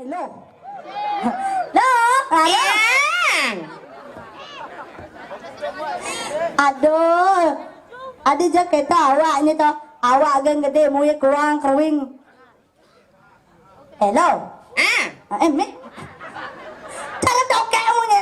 Hello. Loh, Yang. aduh. Ada je kereta awak ni tu. Awak agak gede, muya keruang, keruing. Hello. Mek. Cara tokek mu ni.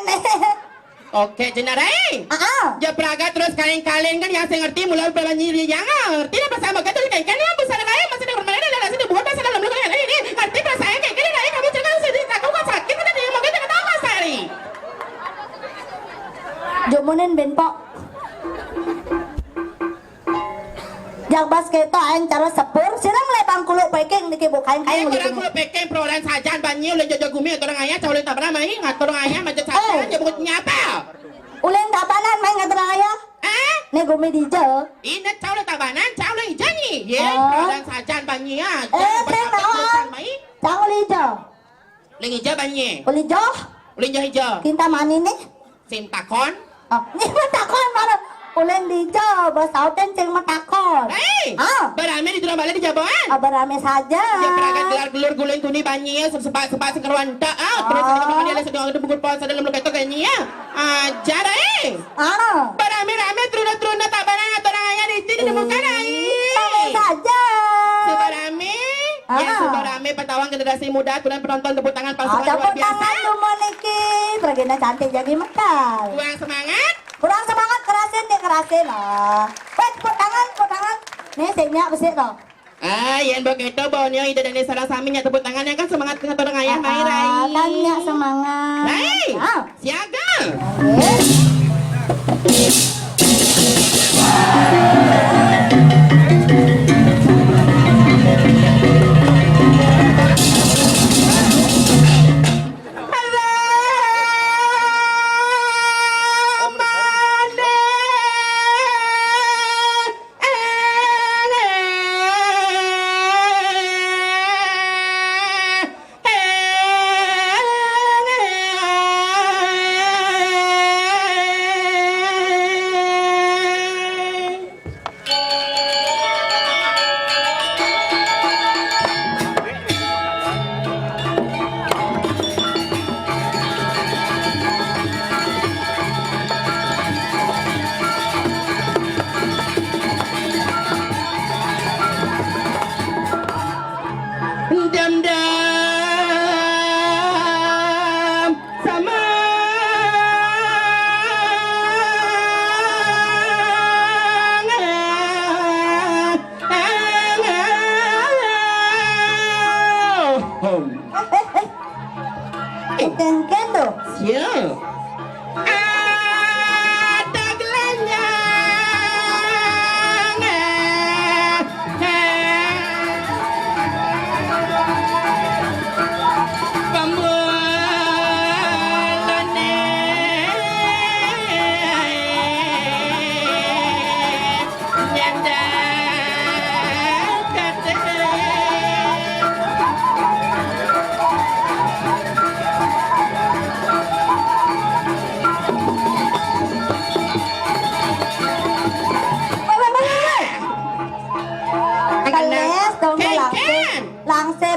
Oke, jenarai. Ya peraga terus kalian-kalian kan yang saya ngerti mulai berbanyi yang ngerti apa sama kata kayak kan yang besar kaya masih ada bermain dalam sini buat pasal dalam luka ini ngerti perasaan kayak gini nih kamu jangan sedih aku kan sakit kan dia mau kita ketawa sehari. Jumunin benpok. Yang bas kereta yang cara sepur, sirang lebang kuluk peking di kibu kain kain. Orang kuluk peking perolehan sajan banyi oleh jojo gumi orang ayah cawlin tak pernah main ngat orang ayah macam sajan dia buat nyapa. Ulen tabanan main ngat orang ayah. Nih gumi dijo. Ini cawlin tabanan cawlin janyi. Ya perolehan sajan banyi ya. Saya tahu. Cawlin dijo. Lagi hijau banyi. Ulin jo. Ulin hijau. Kinta mani nih. Sim takon. Ni matakon mana? Ulen dijo, basau tenceng matakon. Berame di turun balik di Jaboan. Berame saja. Ya peragat gelar gelur guling tuni banyi ya sepak sekeruan tak. Terus ada dia sedang ada buku puasa dalam luka itu kayaknya ya. Ajar berame-rame teruna tabanan atau orangnya di sini demukan saja. Sebarame. Ya sebarame petawang generasi muda kemudian penonton tepuk tangan pasukan luar biasa. Tepuk tangan Lumoniki. Regina cantik jadi mekar. Kurang semangat. Kurang semangat kerasin lah. Tepuk tangan. Nih senyap besar loh. Yang begitu bonyo ide dan salah saminya tepuk tangannya kan semangat ke orang ayah main Rai. Tanya semangat. Rai. Siaga.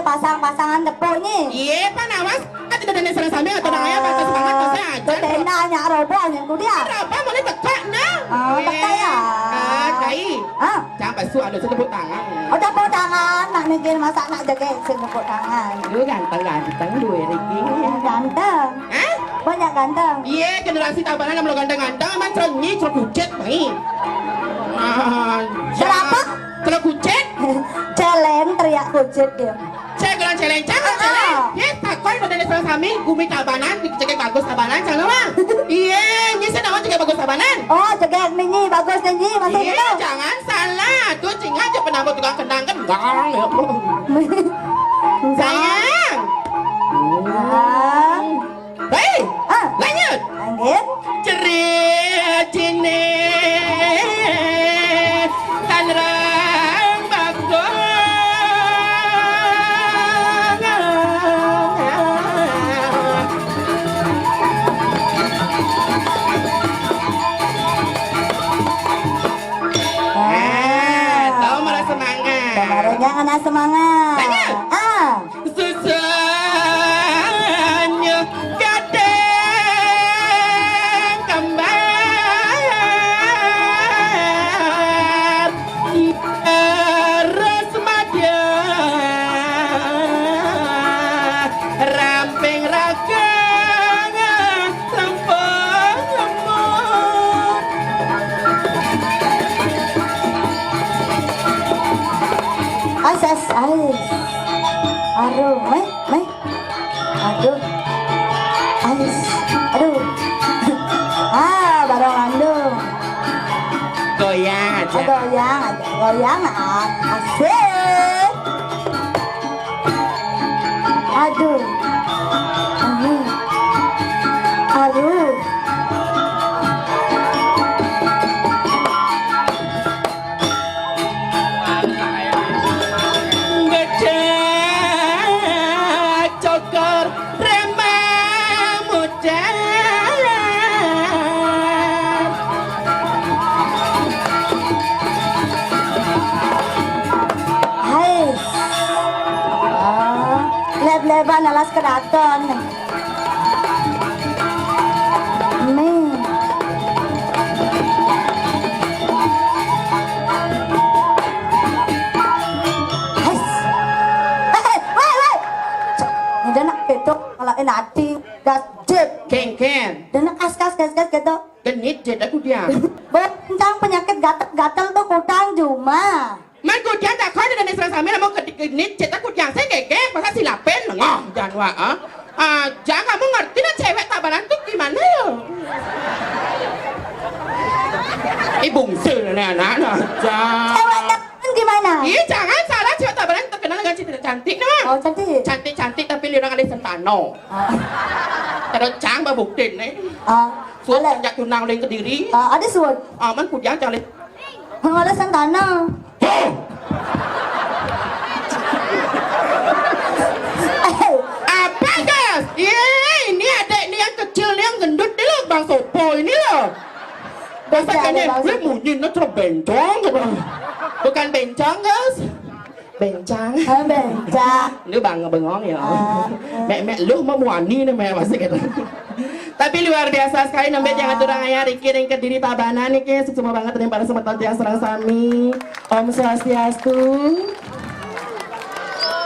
Pasang-pasangan tepuk ni. Iya, Pak Nawas. Kan tidak ada salah sambil atau nanya pasal semangat pasal aja. Tenda nya robot yang tu dia. Apa boleh tekak nah? Tekak ya. Kai. Jangan pasu ada tepuk tangan. Tepuk tangan. Nak mikir masak nak jaga tepuk tangan. Lu ganteng dua Ricky. Ganteng. Banyak ganteng. Iya, generasi tabanan yang belum ganteng-ganteng emang cerenyi, ceruk kucet, baik. Berapa? Ceruk kucet? Celeng teriak kucet dia. Saya bilang celeng, jangan celeng. Ya, takoi pada salah sami, gumi tabanan, cekek bagus tabanan, jangan lah. Iya, ini saya nama cekek bagus tabanan. Oh, cekek nini, bagus nini, masuk itu. Iya, jangan salah. Tuh cing aja penambah tukang kendang kan. Sayang. Baik, lanjut. Ceria cine tanrang bagus. Tahu marah semangat. Kemarinnya kena semangat. Susah nih. Aduh. Ais. Aduh. Barongan dong. Goyang aja. Goyang aja. Goyang asik. Aduh. Aduh. Ngecek cokor remah muda. Hai. Leb-leban alas keraton. Nih. Nati gas jet Ken dan kas gitu genit jet aku dia. Bencang penyakit gatal tuh kutang cuma Man kudian tak kau dengan Isra Sami mau genit jet aku yang saya gegek masa silapen ngah jangan wa jangan kamu ngerti lah cewek tabanan tuh gimana ya? Bungsu anak cewek tabanan gimana? Iya jangan salah cewek tabanan terkenal dengan cantik nah. Oh Cantik tapi lihat ada sentano. Terus cang babuktin nih. Suốt jak tunang lên ke diri. Ada suốt. Man kudian jangan. Ada sentana. Apa guys? Ini adek ini yang kecil nih yang gendut nih loh Bang Sopo ini loh. Bahasanya gue mungkin nó terbencong gitu. Bukan bencong guys. Bencang. Bencang. Nếu bằng bengong ya. Mẹ lu mau muani nih mẹ masih gitu. Tapi luar biasa sekali nembet yang aturang ayah Riki yang ke diri tabanan nih kayak sukses banget dengan para sematan yang serang sami. Om Swastiastu.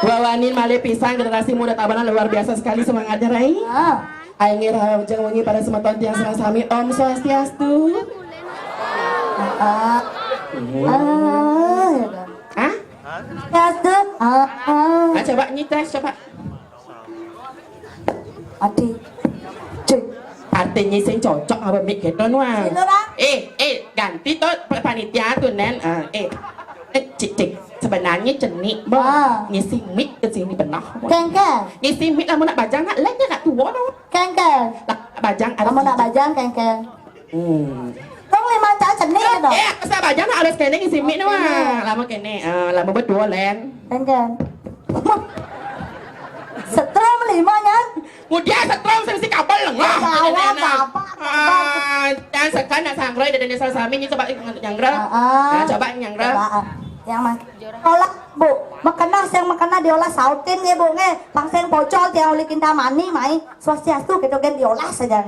Wawanin male pisang generasi muda tabanan luar biasa sekali semangatnya Rai. Aingir jang wengi para sematan yang serang sami. Om Swastiastu. Coba nyites coba. Adi. Cek. Artinya sing cocok apa mik gitu nuang. Ganti tuh panitia tuh nen. Cik sebenarnya cenik bang. Ngisi mik ke sini benar. Kengkel. Ngisi mik lah mau nak bajang nak leknya nak tua dong. Kengkel. Bajang ada. Mau nak bajang kengkel. Không lima trả cenik dong. Sa bajang nak harus kene ngisi mik nuang. Lama kene, lama berdua len. Kengkel. Setrum limanya. Kemudian setrum saya mesti kabel lah. Apa? Dan sekarang nak sangrai dan desa sami ni coba yang rem. Coba yang rem. Yang mana? Olah bu, makana yang makana diolah sautin ya bu nge. Pangseng pocol tiang oli kinta mani mai. Swastiastu gitu kan diolah saja.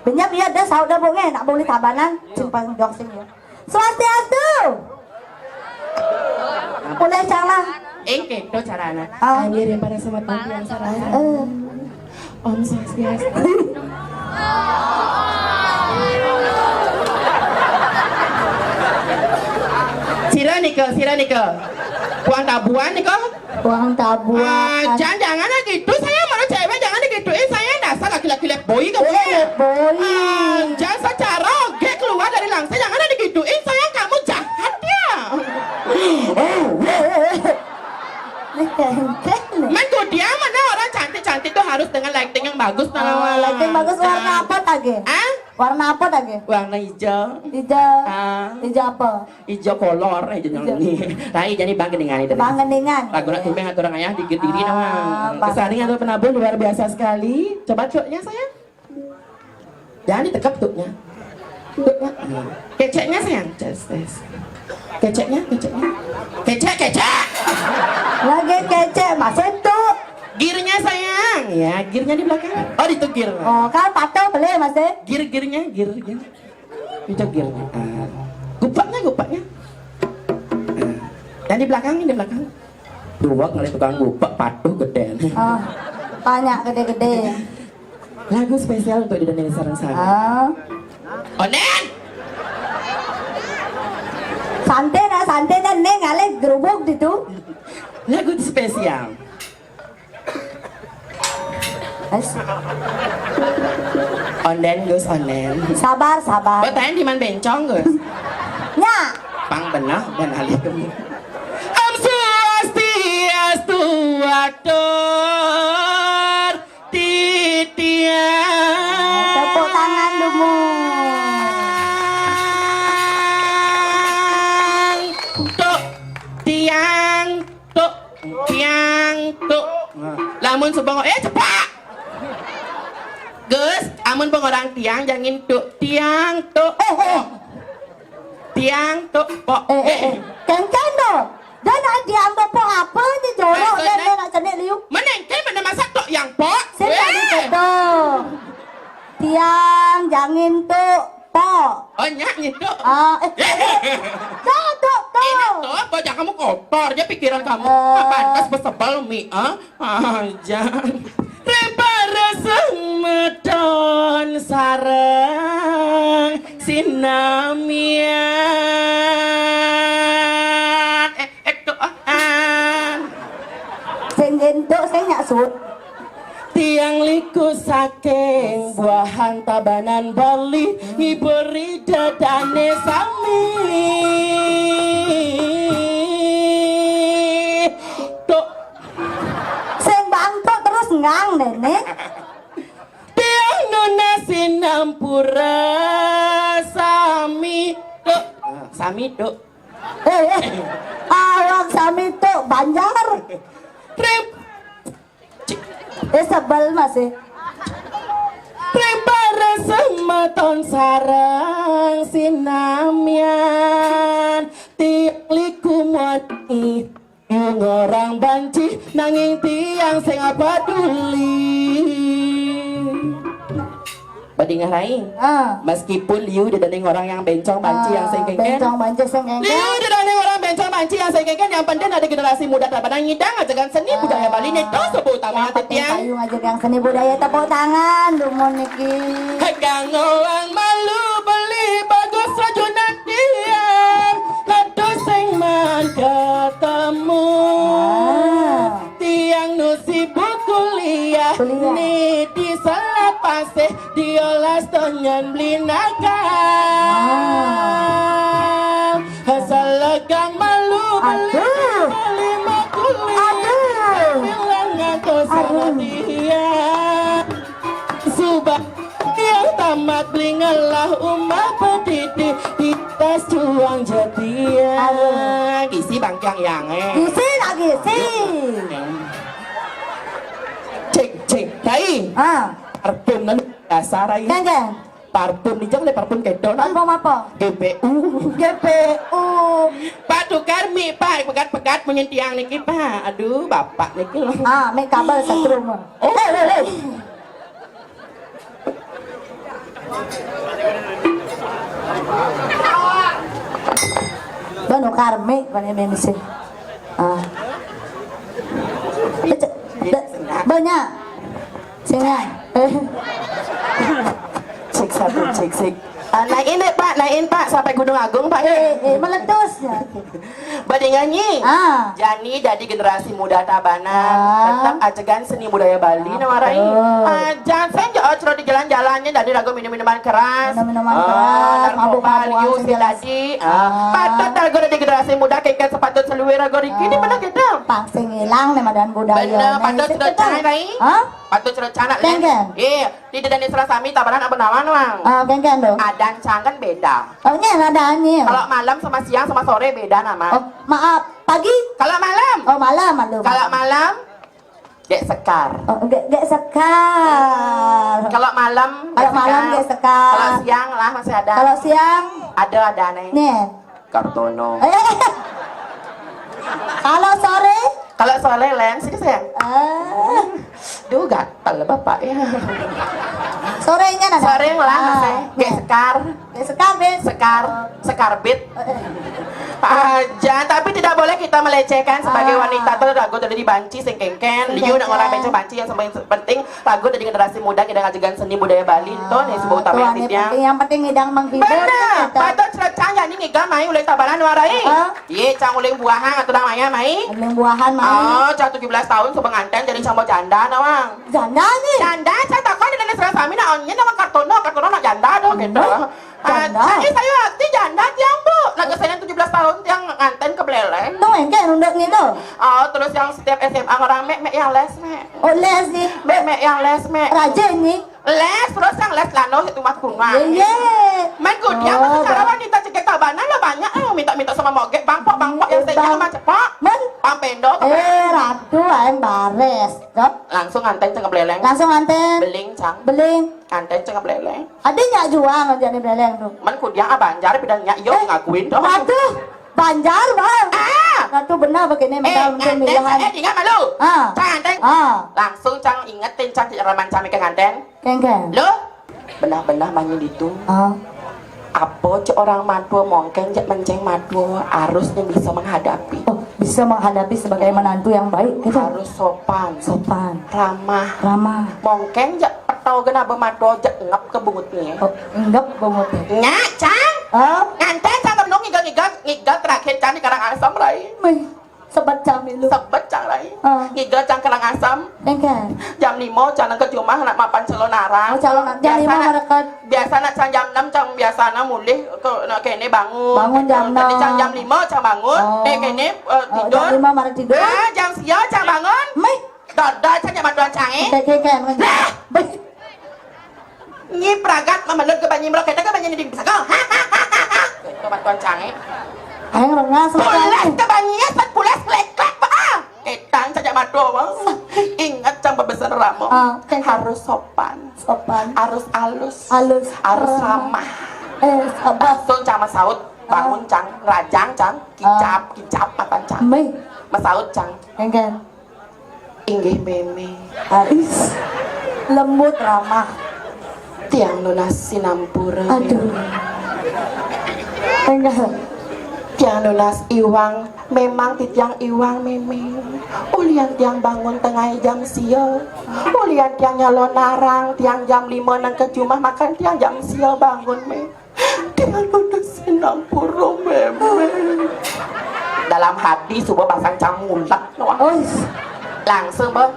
Benyap iya dah saud dah bu nge. Nak boleh tabanan simpang jok sing ya. Swastiastu. Boleh jangan. Gitu caranya. Angirin pada sematan yang sarana. Om Swastiastu. Sira Nika. Uang tabuan Nika. Uang tabuan. Jangan gitu. Saya malah cewek jangan digituin. Saya dasar laki-laki boy kamu. Boy. Jangan secara oke keluar dari langsa. Jangan digituin. Saya kamu jahat ya. Man dia mana orang cantik tuh harus dengan lighting yang bagus. Lighting bagus warna apa lagi? Warna apa lagi? Warna hijau. Hijau apa? Hijau kolor aja ini. Rai jadi bang geningan itu. Bang geningan. Lagu nak tumeng atau orang ayah digediri nama. Kesaring atau penabung luar biasa sekali. Coba cuknya sayang. Jangan ditekap tuknya. Keceknya sayang. Kecek. Lagi kecek mas itu. Girnya sayang, ya girnya di belakang. Oh itu gir. Oh kan patah boleh mas ya? Girnya. Itu girnya. Gupaknya. Dan di belakang. Dua ngeliat tukang gupak patuh gede. Banyak gede-gede. Lagu spesial untuk di Indonesia Sarang. Onen. Santai dan neng ale gerubuk gitu. Lagu spesial. Wes. Onden Gus, onden. Sabar, sabar. Bertanya di mana bencong Gus? Nya. Pang benah dan alih kemi. Om Swastiastu atur titian. Tepuk tangan dulu. Tuk tiang tuk tiang tuk. Lamun subang cepat. Gus, amun pengorang tiang jangan tuk tiang tuk. Tiang tuk pok. Kengkeng dong. Dan nak diambil po apa ni jorok dan dia nak cenik liuk. Menengkel mana masak tuk yang pok. Saya tak dikata. Tiang jangan tuk po. Oh nyak nyituk. Tuk tuk tuk. Tuh, apa jangan kamu kotor aja pikiran kamu. Pantas besebel mi, aja. Repara semedon sarang sinamian. Doaan. Sing gendok sing nyak sut. Tiang liku saking buahan tabanan Bali ngiberi dadane sami. Tuk Sing bangkok terus ngang nenek. tiang nuna sinampura sami tuk. Sami tuk. Awak sami tuk Banjar. Rep Sebel masih. Repara semeton sarang sinamian tiang liku muati yung orang banci nanging tiang sing peduli. Bading lain. Meskipun liu didanding orang yang bencong banci yang sing kengken. Bencong banci sing kengken. Liu didanding orang bencong banci yang sing kengken, yang penting ada generasi muda tabanan ngidang ajakan seni budaya Bali ini tuh sebut utama tiang. Kayu ngajak yang seni budaya tepuk tangan lumon niki. Hegang orang malu beli bagus rajunan tiang lato sing man ketemu tiang nusibu kuliah ni di salah paseh diolas tonyan beli nakal hasalagang malu beli makuliah bilang ngato sama tiang subah yang tamat belingalah umat pendidik di tes juang jadian isi bangkyang yang Gisi lagi si. cek kai parfum nan dasar ai Kengken. parfum ni jang le parfum kedon Apa? GPU GPU. Pak tukar mi pak pegat menyentiang niki pak aduh bapak niki loh Make kabel setrum. Le. Bano karmi bani mesin. Banyak. Sini. cek satu cek naikin pak sampai Gunung Agung pak Meletus. Badai nyanyi Jani jadi generasi muda Tabanan tetap ajegan seni budaya Bali namarai aja saya jauh di jalan-jalannya dari ragu minum-minuman keras narkoba liu siladi patut ragu dari generasi muda kayak sepatut seluwe ragu riki di mana gitu Pangsing hilang nih madan budaya. bener patut sudah cana rai patut sudah cana iya di dan Isra Sami Tabanan apa namanya lang Kengken dong. adan cangkan beda Oh nya nadanya. kalau malam sama siang sama sore beda nama Oh maaf pagi. kalau malam Oh malam. kalau malam Dek Sekar. Oh, gak sekar. Kalau malam gak sekar. Kalau siang lah masih ada. Kalau siang ada nih. nih. Kartono. Kalau sore? Kalau sore lens sih sayang. Duh gatal bapak ya. Sorenya nada. Sore lah masih. Gak Sekar. Gak sekar bet. Sekarbit. Aja, tapi tidak boleh kita melecehkan sebagai wanita tuh lagu tadi dibanci sing kengken. Liu nak orang baca banci yang penting lagu dari generasi muda kita ngajagan seni budaya Bali tuh nih sebuah utama yang penting ngidang menghibur. Benar. Pada cerita jadi ngiga mai ulai tabaran warai. Iya, cang ulai buahan atau namanya mai. Ulai buahan mai. Oh, cang 17 tahun sepenganten jadi sama janda nawang. Janda nih. Janda, saya takut dengan serang kami nak onnya nama kartono nak janda dong gitu. Janda. Saya hati janda tiang bu. Lagi saya 17 tahun tiang nganten ke Beleleng. Tuh engke nunduk gitu. Oh, terus yang setiap SMA orang mek yang les mek. Oh les nih. Mek yang les mek. Rajin nih. Les terus yang les lano itu mas bunga. Iya. Main kudia masa cara wanita cekek tabanan lah banyak minta sama mogek bangkok yang saya sama cepak. Men. Pampendo. Ratu aing bares. Langsung nganten ceng ke Beleleng. Langsung nganten. Beling cang. Beling. Nganten ceng ke Beleleng. Ada nyak juang aja di Beleleng tuh. Man kudia Banjar bidangnya yo ngakuin dong. Aduh. Banjar bang. Ratu benar begini Nganten pemilihan. ingat malu. Nganten. Langsung cang ingetin cang raman cami ke nganten. Kengkeng. Lo benar-benar manyu itu. Apa orang madu mungkin menceng madu harusnya bisa menghadapi. Bisa menghadapi sebagai menantu yang baik gitu. Harus sopan, ramah. Mungkin atau kenapa madu ngap ke bungutnya. Ngap bungutnya. Nyak, cang. Nganten cang menung ngigal terakhir cang di Karang Asam rai. Sebat cang itu. Sebat cang rai. Ngigal cang Karang Asam. Engke. Jam 5 cang ke rumah nak mapan calon narang. Jam 5 mereka. Biasa nak cang jam 6 cang biasa nak mulih nak kene bangun. Bangun jam 6. Tadi cang jam 5 cang bangun. Kene tidur. Jam 5 marah tidur. Jam siang cang bangun. Dada cang jam maduan cang Nyi pragat memelut ke banyi melok kita ke banyi di bisa kau. Ke bantuan cang Aing rengas pulas ke banyinya set pulas klek-klek pak. Etang cang jam madu bang. Ingat cang pembesar ramo. Harus sopan. Harus halus. Harus ramah. Langsung cang masaut bangun cang rajang cang kicap makan cang. Masaut cang. Engken. Inggih meme. Ais. Lembut ramah. Tiang lunas sinampura. Aduh. Enggak. Tiang lunas iwang, memang tiang iwang meme. Ulian tiang bangun tengah jam sio. Ulian tiang nyalon narang, tiang jam 5 nang ke rumah makan tiang jam sio bangun me. Tiang lunas sinampura meme. Dalam hati subuh pasang camulat langsung bang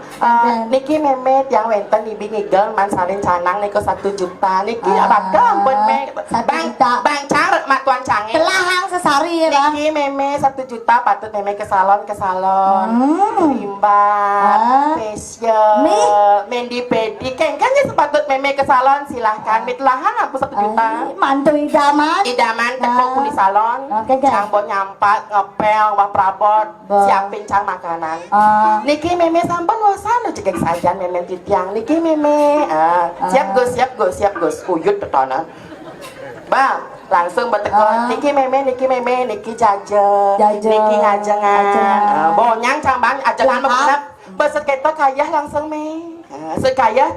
niki meme yang wenten ibi ngigel man salin canang niko 1 juta niki abadam buat me bang car mak tuan cange telahang sesari ya bang niki meme 1 juta patut meme ke salon rimba facial mendi pedi kengkanya sepatut meme ke salon silahkan mitelahan aku 1 juta mantu idaman teko kulit salon cang bo nyampat ngepel wah prabot siapin cang makanan niki meme sampun wasan cekek saja meme titiang niki meme siap gus uyut tetonan bang langsung bertekon niki meme niki jaje niki ngajengan bonyang cang bang ajengan bebenap beset kita kaya langsung me sekaya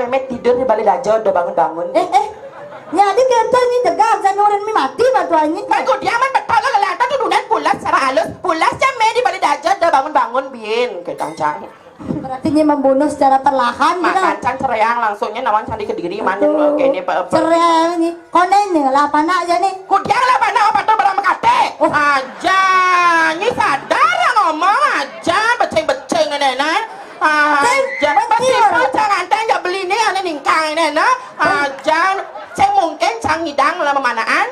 meme tidur di balik dajo udah bangun nyadi kita ini tegak zanurin mi mati batuannya kan dia man betul kelihatan tuh dunan pulas secara halus pulas jam di balik dajo udah bangun bin ketang cang berarti dia membunuh secara perlahan makan cang cereang langsungnya nawan cang di kediri mana ini cereang ini konen nih apa nak aja nih kudiang lah mana apa tuh barang kate aja ini sadar ngomong aja beceng nenek aja meskipun cang anteng ya beli nih ane ningkang nenek aja cang mungkin cang hidang lah memanaan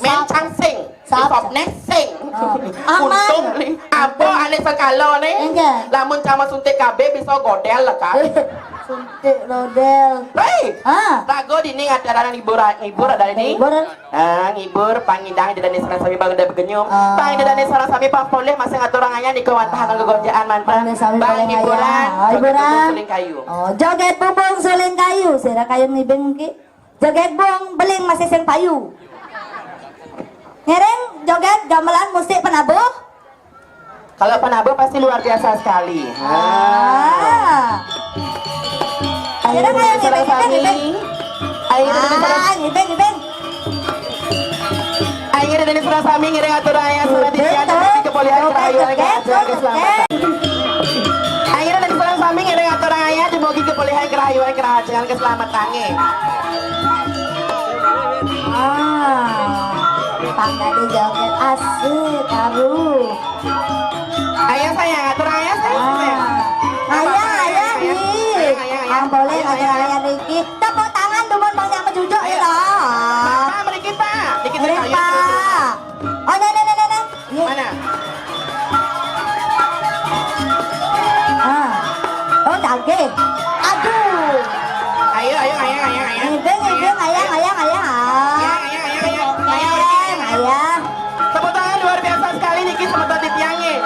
men cang sing sop sing untung li apa ane sekalo nih lamun cang suntik KB bisa godel lah kan suntik rodel rago dini acara ngibur ada ini ngibur pangidang di dani sarang sami bangun dari begenyum pang di dani sarang sami pak boleh masih ngatur orangnya di kewantahan kegojaan mantan bang hiburan suling kayu joget bubung suling kayu sira kayu ngibeng ki joget bung beling masih sing payu ngereng joget gamelan musik penabuh kalau penabuh pasti luar biasa sekali ayo kayak ngibeng ayo ngibeng Ingin dari serang sami ngiring aturan ayah surat titian dan kepolisian Rahayu Kerajaan Keselamatan. Akhirnya dari serang sami ngiring aturan ayah dimogi kepolisian Rahayu Kerajaan Keselamatan. Pandai di joget asik karu. Ayah sayang aturan ayah sayang. Ayah nih. Yang boleh aturan ayah Riki. Tepuk tangan dumon bang yang menjujur ya toh. Pak, beri kita. Dikit Beri kayu. Pak. Oh nah. Mana? Oh daging. Aduh. Ayo. Ngideng ayang. Ayah. Tepuk tangan luar biasa sekali Niki sebentar titiangnya.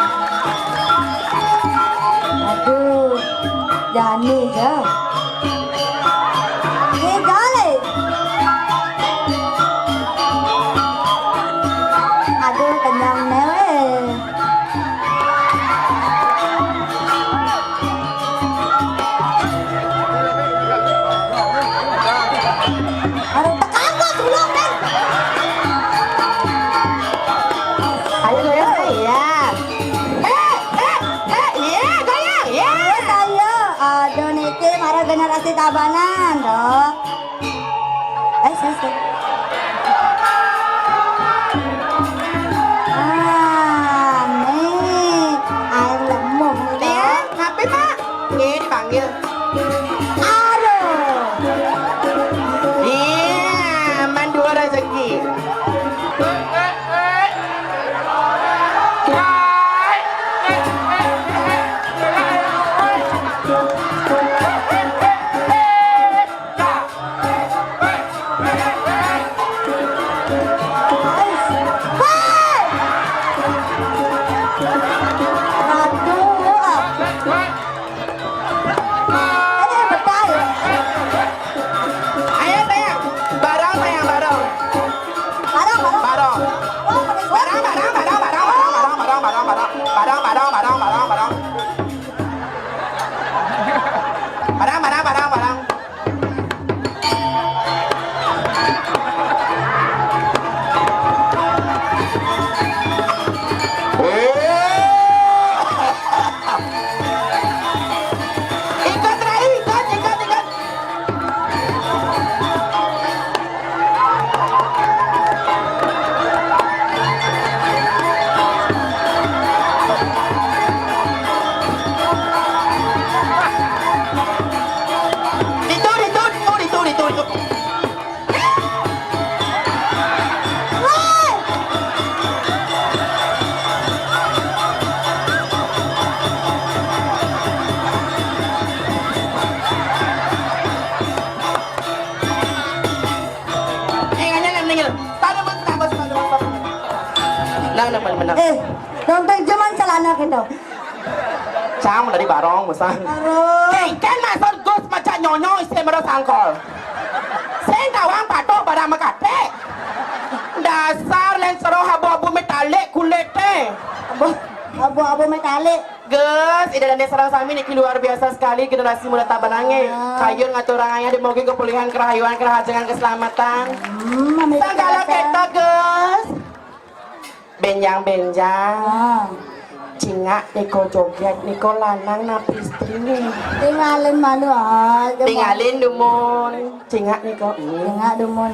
Aduh. Jani je. Gale. Aduh kenyang newe. Aduh tekan gua sebelum kan. Ayo ya. Iya, goyang. Ya. Saya, aduh Niki marah generasi tabanan dok. Saya. Nih, air lemuk nih Dia, dok. ngapain Pak? Ini dipanggil. Aduh. Iya, mandua rezeki. Ayo sayang, barang. Barang. Ikut Rai, ikut. Itu. Nah. Dompet cuman celana gitu. Cang dari barong besar. Aduh. Kan masuk gus macam nyonyo istimero sangkol. Saya tawang patok barang makate. Dasar lensero abu-abu metalik kulete. Abu-abu metalik. Gus, ida dan serang sami niki luar biasa sekali generasi muda tabanange. Kayun ngaturangannya dimogi kepulihan kerahayuan kerajaan keselamatan. Segala kita Gus. Benjang. Cingak niko joget niko lanang napi istrinya. Tinggalin malu aja. Tinggalin dumon. Cingak niko. Cingak dumon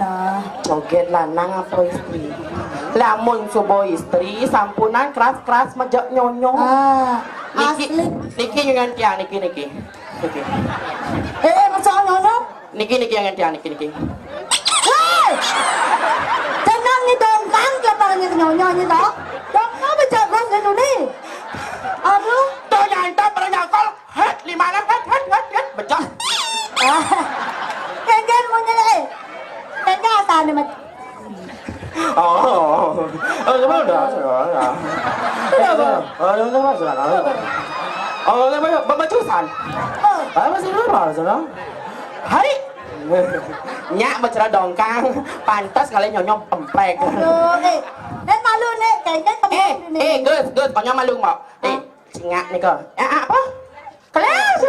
Joget lanang apa istri. Lamun subo istri sampunan keras majak nyonyo. Asli. Niki nyangan tiang niki. Macam nyonyo? Niki nyangan tiang niki. Hei! Tenang ni dongkang kelapa ni nyonyo ni tak? Dongkang macam kau ni ni. Aduh. Tuh nyantap pada nyangkol. Het 5 het. Becah. Kengen mo niya eh. Kengen asal ni macam. Pembecusan. Masih normal sana. Hai. Nyak bicara dongkang, pantas kalian nyonyong pemplek. Aduh, dan malu nih, kayaknya temen ini. Gus, konyol malu mau. Cingak nih kok. Apa? Kelas.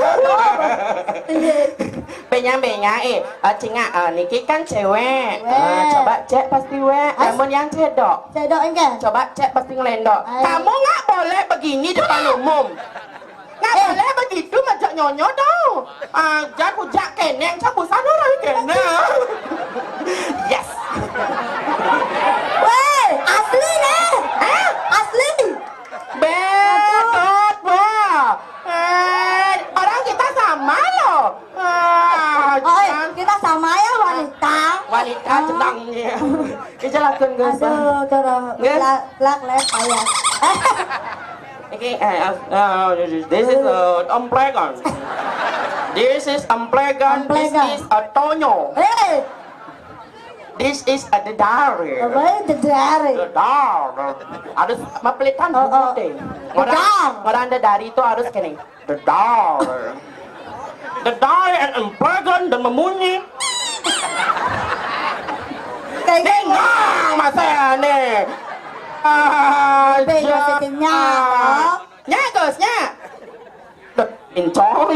nyambe-nya Cinga niki kan cewek. Coba cek pasti namun yang cedok. Cedok enggak? Coba cek pasti ngelendok. Kamu nggak boleh begini depan umum. Nggak boleh begitu macam nyonyo dong. Jago jak keneng campur sana lagi keneng. Yes. Weh, asli nih. Asli. Betul, wah. Orang kita sama loh. Kita sama ya wanita. Wanita sedangnya. Kejelakan guys. Aduh, kalau lak payah. Okay, this is Amplegan. This is Amplegan. This is Tonyo. Hey, This is the dari. apa itu dari? The dar. Harus mapelitan deh. Orang ada dari itu harus kene. The dar. The dari and Amplegan dan memunyi. Kenyang masa nih. Masih kenyang. Nya Gus, nya. Incong.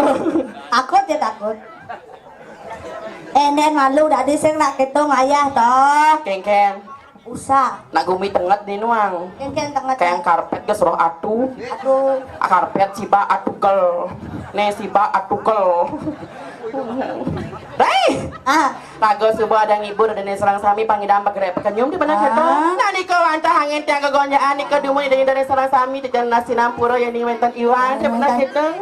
Takut ya takut. Enen malu dah diseng nak ketong ayah toh. Kengken. Usah. Nak gumi tenget nih nuang. Kengken tengah. Kayak karpet ke suruh atu. Aku Karpet siba atukel. Nih siba atukel. Rai. Lagu subuh ada ngibur dan serang sami pangidam bagre pekenyum di mana kita. Nah ni kau antah angin tiang kegonjaan ni kedumuni dari serang sami di jalan nasi nampuro yang ni wentan iwan di mana kita.